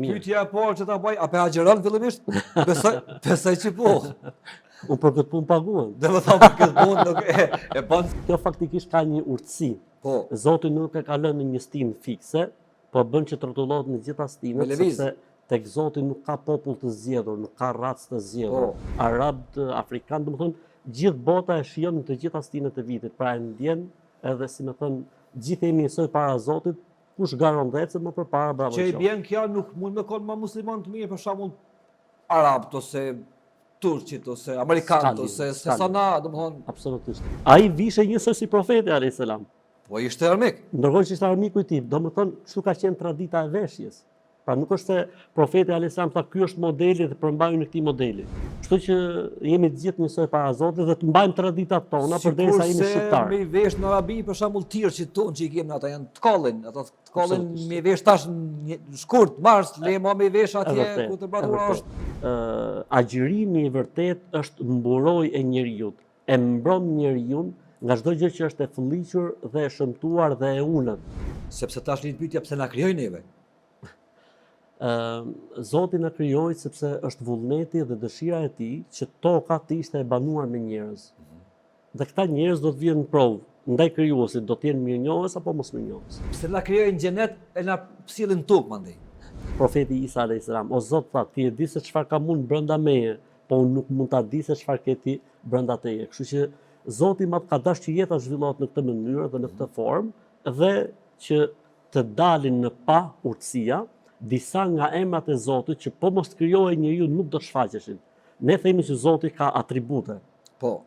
mirë. Pyetja e parë që ta bëj, a pe agjeron fillimisht? Besoj që po. Unë për këtë punë paguan. Dhe më thamë për këtë punë nuk e bën. Kjo faktikisht ka një urtësi. Po. Zoti nuk e ka lënë në një stinë fikse, po bën që rrotullohet në gjitha stinët, sepse tek Zoti nuk ka popull të zgjedhur, nuk ka racë të zgjedhur. Arab, afrikan, domethënë gjithë bota e shijon në të gjitha stinët e vitit, pra e ndjen edhe si më thon, gjithë jemi njësoj para Zotit, kush garon dhecet më përpara bravo. Që i bjen kjo nuk mund me kon më musliman të mirë, për shembull arabët ose turqit ose amerikanët ose sana, domethënë absolutisht. Ai vishte njësoj si profeti alayhis salam. Po ishte armik. Ndërkohë që ishte armiku i tij, domethënë kështu ka qenë tradita e veshjes. Pra nuk është se profeti alayhis salam tha ky është modeli dhe përmbajmë në këtij modeli. Kështu që jemi të gjithë njësoj para Zotit dhe të mbajmë traditat tona përderisa jemi shqiptar. Me vesh në Arabi për shembull tirçit tonë që i kemi ata janë të kollin, ata të kollin me vesh tash shkurt, mars, le më me vesh atje ku temperatura është. Agjërimi i vërtet është mburoj e njeriu, e mbron njeriu nga çdo gjë që është e fëlliqur dhe e shëmtuar dhe e unët. Sepse tash një pyetje pse na krijoi neve. Zoti na krijoi sepse është vullneti dhe dëshira e tij që toka të ishte e banuar me njerëz. Dhe këta njerëz do të vinë në provë, ndaj krijuesit do të jenë mirënjohës apo mos mirënjohës. Pse na krijoi në xhenet e na sjellin tokë mandej. Profeti Isa alayhis salam, o Zot tha, ti e di se çfarë kam unë brenda meje, po unë nuk mund ta di se çfarë ke ti brenda teje. Kështu që Zoti më ka dashur që jeta zhvillohet në këtë mënyrë dhe në këtë formë dhe që të dalin në pa urtësia disa nga emrat e Zotit që po mos krijohej njeriu nuk do të shfaqeshin. Ne themi që Zoti ka atribute. Po.